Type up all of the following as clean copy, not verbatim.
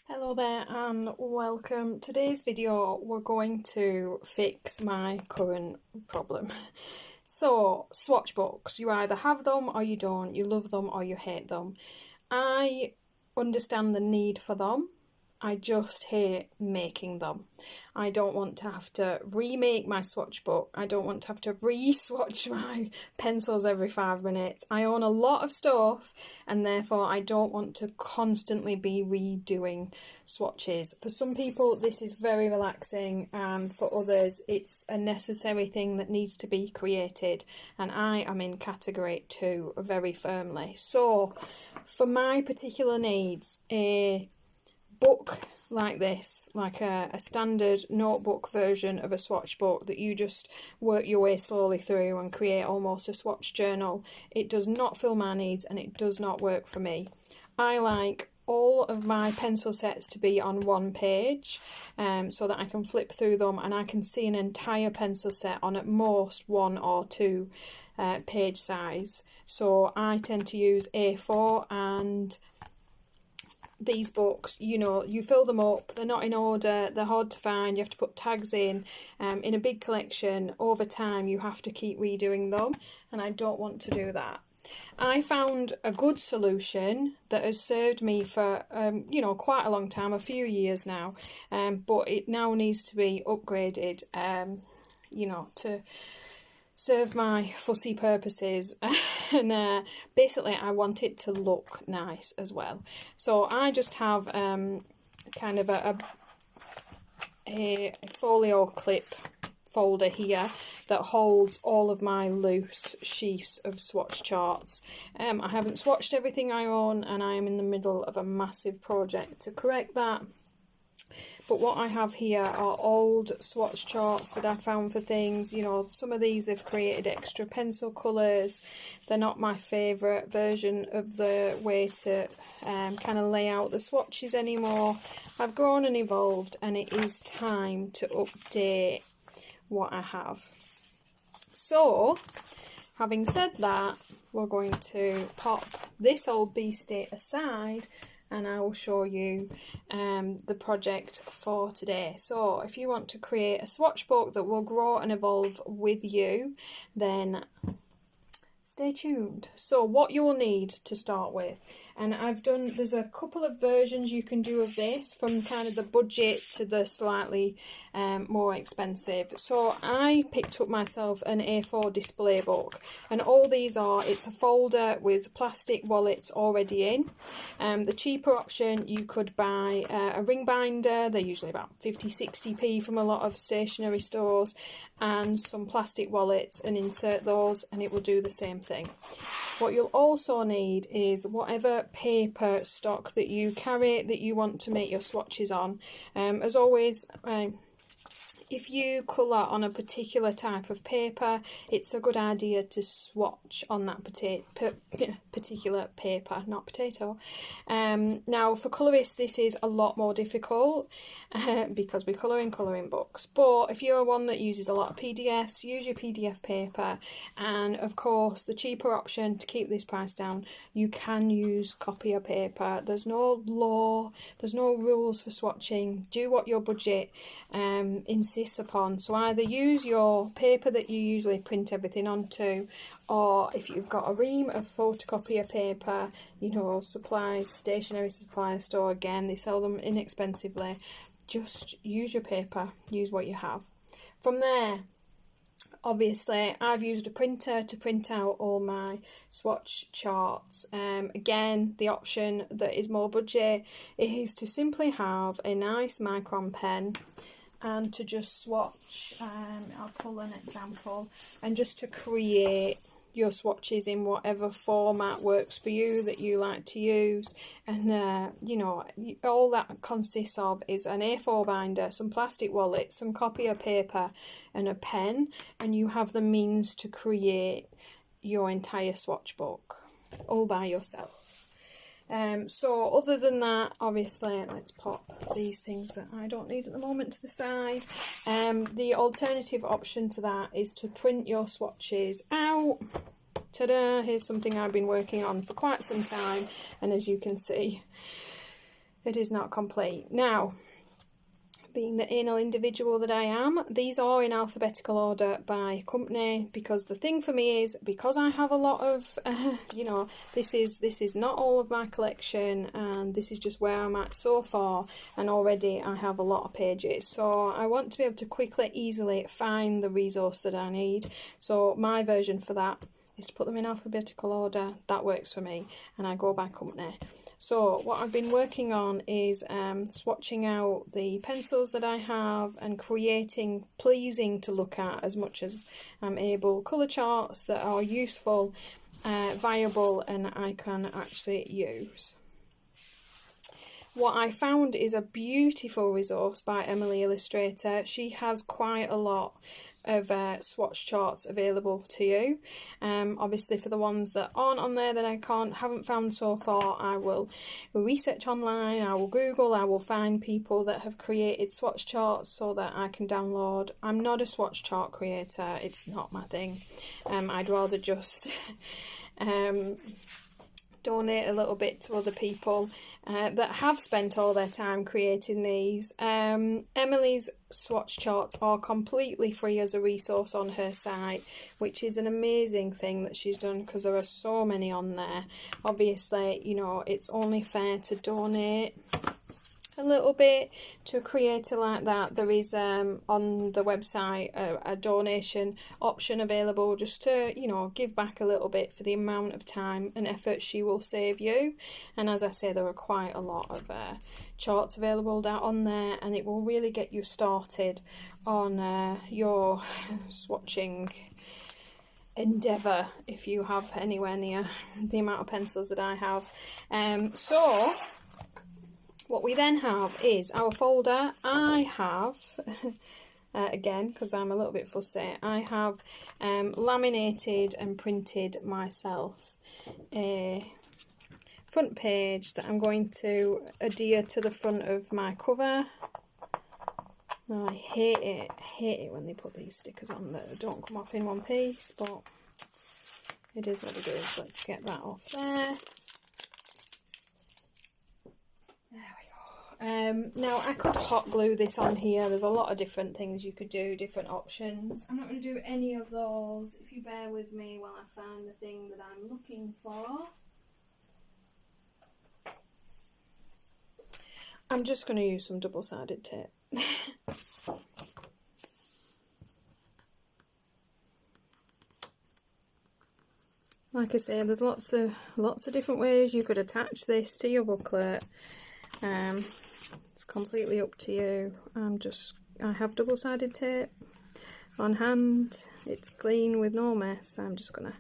Hello there and welcome. Today's video we're going to fix my current problem. So swatch books, you either have them or you don't, you love them or you hate them. I understand the need for them, I just hate making them. I don't want to have to remake my swatch book. I don't want to have to re-swatch my pencils every 5 minutes. I own a lot of stuff and therefore I don't want to constantly be redoing swatches. For some people this is very relaxing and for others it's a necessary thing that needs to be created, and I am in category 2 very firmly. So for my particular needs, a book like this, like a standard notebook version of a swatch book that you just work your way slowly through and create almost a swatch journal, it does not fill my needs and it does not work for me. I like all of my pencil sets to be on one page, so that I can flip through them and I can see an entire pencil set on at most 1 or 2 page size. So I tend to use A4, and these books, you know, you fill them up, they're not in order, they're hard to find, you have to put tags in a big collection. Over time you have to keep redoing them and I don't want to do that. I found a good solution that has served me for you know, quite a long time, a few years now, but it now needs to be upgraded, you know, to serve my fussy purposes. And basically I want it to look nice as well. So I just have kind of a folio clip folder here that holds all of my loose sheafs of swatch charts. I haven't swatched everything I own and I am in the middle of a massive project to correct that. But what I have here are old swatch charts that I found for things. You know, some of these they've created extra pencil colours. They're not my favourite version of the way to kind of lay out the swatches anymore. I've grown and evolved and it is time to update what I have. So, having said that, we're going to pop this old beastie aside and I will show you the project for today. So if you want to create a swatch book that will grow and evolve with you, then stay tuned. So what you will need to start with, and there's a couple of versions you can do of this, from kind of the budget to the slightly more expensive. So I picked up myself an A4 display book, and all these are, it's a folder with plastic wallets already in. The cheaper option, you could buy a ring binder, they're usually about 50-60p from a lot of stationery stores, and some plastic wallets, and insert those and it will do the same thing. What you'll also need is whatever paper stock that you carry that you want to make your swatches on. As always, if you colour on a particular type of paper, it's a good idea to swatch on that particular paper, not potato. Now, for colourists, this is a lot more difficult because we colour in colouring books. But if you're one that uses a lot of PDFs, use your PDF paper. And of course, the cheaper option to keep this price down, you can use copier paper. There's no law, there's no rules for swatching. Do what your budget insists upon. So either use your paper that you usually print everything onto, or if you've got a ream of photocopier paper, you know, supplies, stationery supply store, again, they sell them inexpensively. Just use your paper, use what you have. From there, obviously, I've used a printer to print out all my swatch charts. Again, the option that is more budget is to simply have a nice micron pen and to just swatch. I'll pull an example, and just to create your swatches in whatever format works for you that you like to use. And you know, all that consists of is an A4 binder, some plastic wallets, some copier paper and a pen, and you have the means to create your entire swatch book all by yourself. So other than that, obviously, let's pop these things that I don't need at the moment to the side. The alternative option to that is to print your swatches out. Ta-da! Here's something I've been working on for quite some time, and as you can see, it is not complete. Now, being the anal individual that I am, these are in alphabetical order by company, because the thing for me is, because I have a lot of, you know, this is not all of my collection, and this is just where I'm at so far, and already I have a lot of pages, so I want to be able to quickly, easily find the resource that I need. So my version for that is to put them in alphabetical order. That works for me, and I go by company. So what I've been working on is swatching out the pencils that I have and creating pleasing to look at as much as I'm able colour charts that are useful, viable, and I can actually use. What I found is a beautiful resource by Emily Illustrator. She has quite a lot of swatch charts available to you. Obviously for the ones that aren't on there that I haven't found so far, I will research online, I will Google, I will find people that have created swatch charts so that I can download. I'm not a swatch chart creator, it's not my thing. I'd rather just donate a little bit to other people that have spent all their time creating these. Emily's swatch charts are completely free as a resource on her site, which is an amazing thing that she's done, because there are so many on there. Obviously, you know, it's only fair to donate a little bit to a creator like that. There is on the website a donation option available, just to, you know, give back a little bit for the amount of time and effort she will save you. And as I say, there are quite a lot of charts available down on there, and it will really get you started on your swatching endeavour if you have anywhere near the amount of pencils that I have. So what we then have is our folder. I have, again, because I'm a little bit fussy, I have laminated and printed myself a front page that I'm going to adhere to the front of my cover. Oh, I hate it when they put these stickers on that don't come off in one piece, but it is what it is. Let's get that off there. Now I could hot glue this on here. There's a lot of different things you could do, different options. I'm not going to do any of those. If you bear with me while I find the thing that I'm looking for. I'm just going to use some double-sided tape. Like I say, there's lots of different ways you could attach this to your booklet. It's completely up to you. I have double-sided tape on hand. It's clean with no mess. I'm just gonna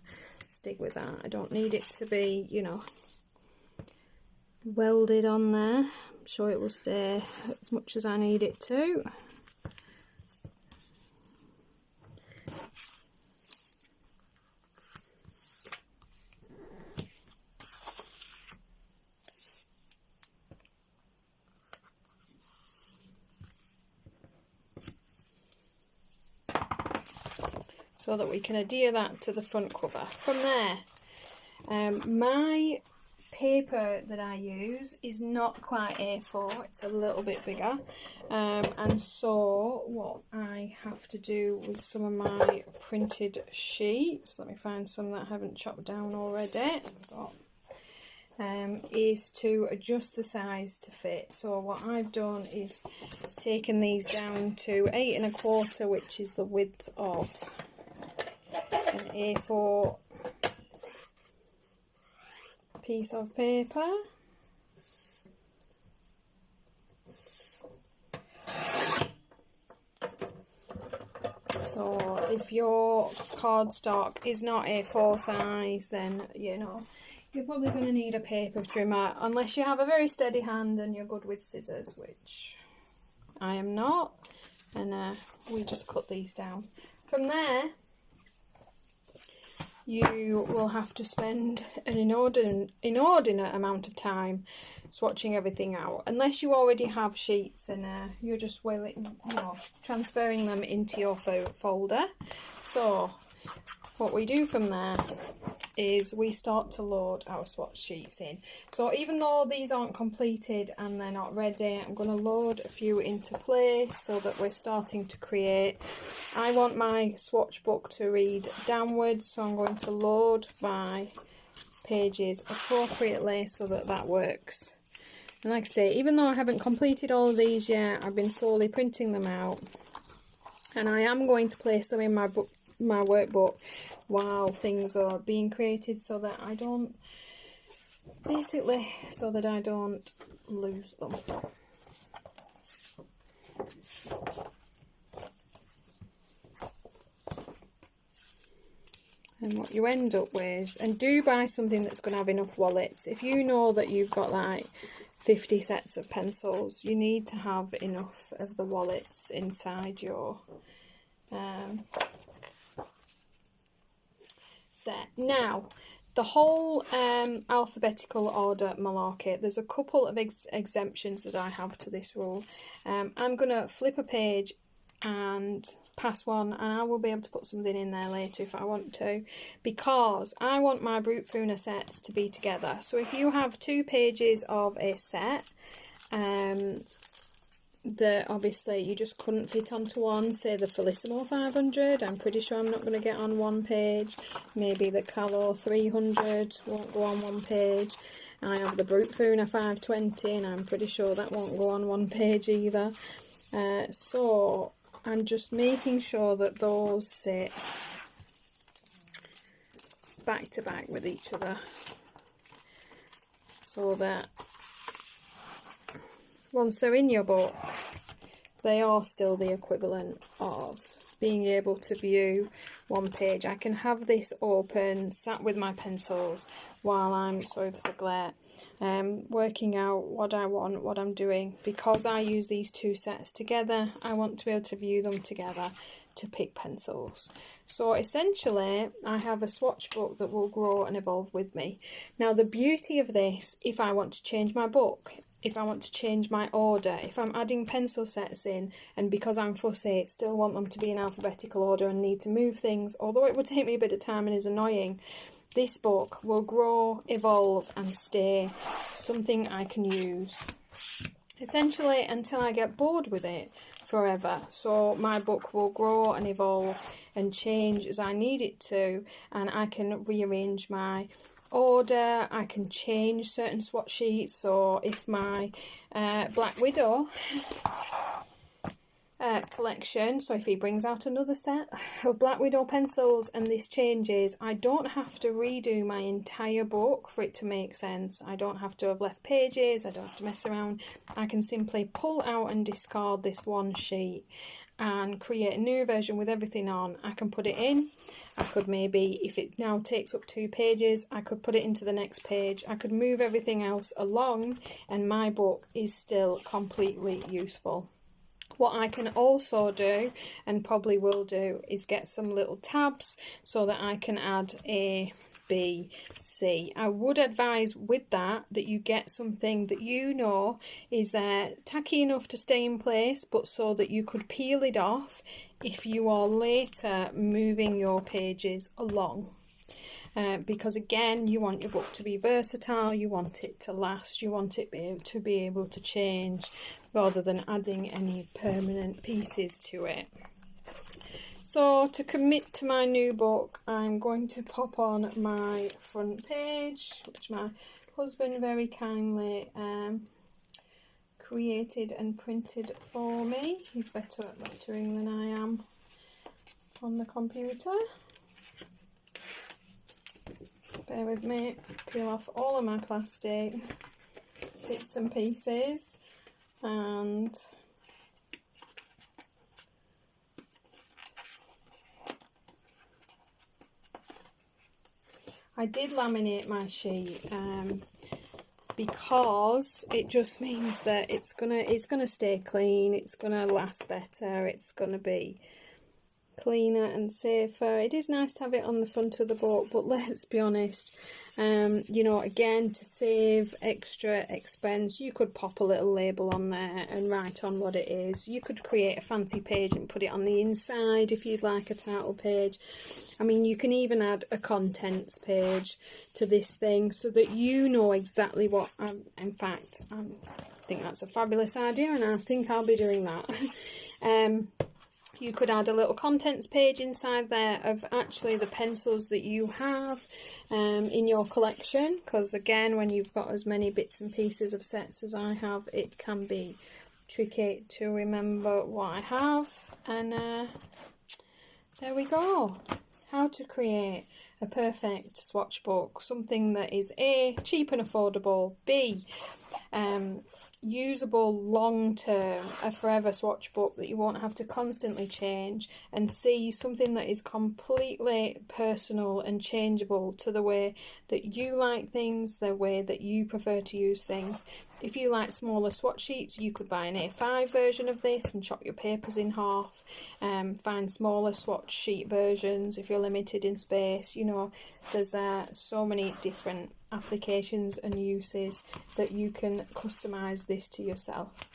stick with that. I don't need it to be, you know, welded on there. I'm sure it will stay as much as I need it to. So that we can adhere that to the front cover. From there, my paper that I use is not quite A4, it's a little bit bigger, and so what I have to do with some of my printed sheets, let me find some that I haven't chopped down already, is to adjust the size to fit. So what I've done is taken these down to 8 1/4, which is the width of an A4 piece of paper. So if your cardstock is not A4 size, then you know you're probably going to need a paper trimmer, unless you have a very steady hand and you're good with scissors, which I am not, and we just cut these down. From there, you will have to spend an inordinate amount of time swatching everything out, unless you already have sheets and you're just transferring them into your folder. So what we do from there is we start to load our swatch sheets in. So even though these aren't completed and they're not ready, I'm going to load a few into place so that we're starting to create. I want my swatch book to read downwards, so I'm going to load my pages appropriately so that that works. And like I say, even though I haven't completed all of these yet, I've been slowly printing them out, and I am going to place them in my book, my workbook, while things are being created, so that I don't, basically, so that I don't lose them. And what you end up with, and do buy something that's going to have enough wallets. If you know that you've got like 50 sets of pencils, you need to have enough of the wallets inside your set. Now, the whole alphabetical order malarkey, there's a couple of exemptions that I have to this rule. I'm going to flip a page and pass one, and I will be able to put something in there later if I want to, because I want my Brute Funa sets to be together. So if you have 2 pages of a set that obviously you just couldn't fit onto one, say the Felicimo 500, I'm pretty sure I'm not going to get on one page. Maybe the Calo 300 won't go on one page. I have the Brute Funa 520 and I'm pretty sure that won't go on one page either. So I'm just making sure that those sit back to back with each other, so that once they're in your book, they are still the equivalent of being able to view one page. I can have this open, sat with my pencils, while I'm, sorry for the glare, working out what I want, what I'm doing. Because I use these 2 sets together, I want to be able to view them together to pick pencils. So essentially, I have a swatch book that will grow and evolve with me. Now, the beauty of this, if I want to change my book, if I want to change my order, if I'm adding pencil sets in, and because I'm fussy, still want them to be in alphabetical order and need to move things, although it would take me a bit of time and is annoying, this book will grow, evolve and stay something I can use essentially until I get bored with it forever. So my book will grow and evolve and change as I need it to, and I can rearrange my order, I can change certain swatch sheets. So if my Black Widow collection, so if he brings out another set of Black Widow pencils and this changes, I don't have to redo my entire book for it to make sense. I don't have to have left pages, I don't have to mess around. I can simply pull out and discard this one sheet and create a new version with everything on. I can put it in. I could maybe, if it now takes up 2 pages, I could put it into the next page. I could move everything else along and my book is still completely useful. What I can also do, and probably will do, is get some little tabs so that I can add A, B, C. I would advise with that you get something that you know is tacky enough to stay in place, but so that you could peel it off if you are later moving your pages along. Because again, you want your book to be versatile, you want it to last, you want it to be able to change rather than adding any permanent pieces to it. So to commit to my new book, I'm going to pop on my front page, which my husband very kindly created and printed for me. He's better at lettering than I am on the computer. Bear with me, peel off all of my plastic bits and pieces, and I did laminate my sheet because it just means that it's gonna stay clean, it's gonna last better, it's gonna be cleaner and safer. It is nice to have it on the front of the book, but let's be honest, you know, again, to save extra expense, you could pop a little label on there and write on what it is. You could create a fancy page and put it on the inside if you'd like a title page. I mean, you can even add a contents page to this thing so that you know exactly what, in fact, I think that's a fabulous idea, and I think I'll be doing that. You could add a little contents page inside there of actually the pencils that you have in your collection, because again, when you've got as many bits and pieces of sets as I have, it can be tricky to remember what I have. And there we go. How to create a perfect swatch book, something that is A, cheap and affordable, B, usable long term, a forever swatch book that you won't have to constantly change, and C, something that is completely personal and changeable to the way that you like things, the way that you prefer to use things. If you like smaller swatch sheets, you could buy an A5 version of this and chop your papers in half. Find smaller swatch sheet versions if you're limited in space. You know, there's so many different applications and uses that you can customize this to yourself.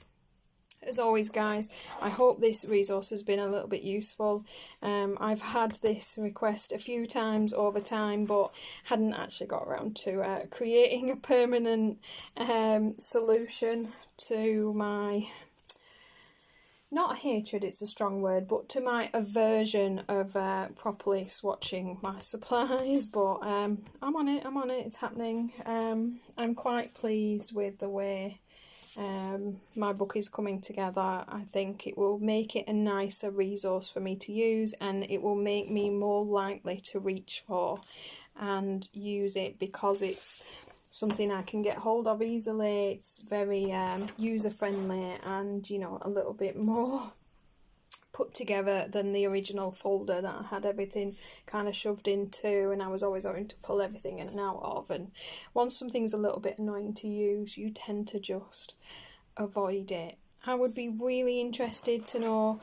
As always, guys, I hope this resource has been a little bit useful. I've had this request a few times over time, but hadn't actually got around to creating a permanent solution to my, not hatred, it's a strong word, but to my aversion of properly swatching my supplies. But I'm on it, it's happening. I'm quite pleased with the way my book is coming together. I think it will make it a nicer resource for me to use, and it will make me more likely to reach for and use it because it's something I can get hold of easily. It's very user friendly and, you know, a little bit more put together than the original folder that I had everything kind of shoved into, and I was always having to pull everything in and out of. And once something's a little bit annoying to use, you tend to just avoid it. I would be really interested to know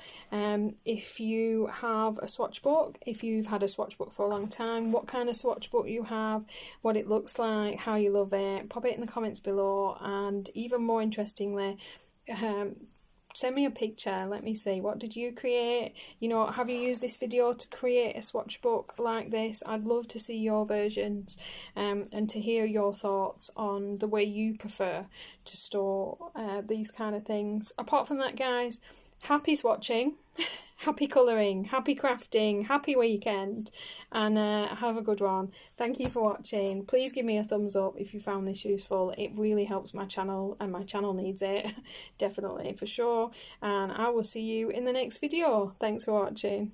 if you have a swatch book, if you've had a swatch book for a long time, what kind of swatch book you have, what it looks like, how you love it. Pop it in the comments below, and even more interestingly, send me a picture. Let me see, what did you create? You know, have you used this video to create a swatch book like this? I'd love to see your versions and to hear your thoughts on the way you prefer to store these kind of things. Apart from that, guys, happy swatching, happy colouring, happy crafting, happy weekend, and have a good one. Thank you for watching. Please give me a thumbs up if you found this useful. It really helps my channel, and my channel needs it, definitely, for sure. And I will see you in the next video. Thanks for watching.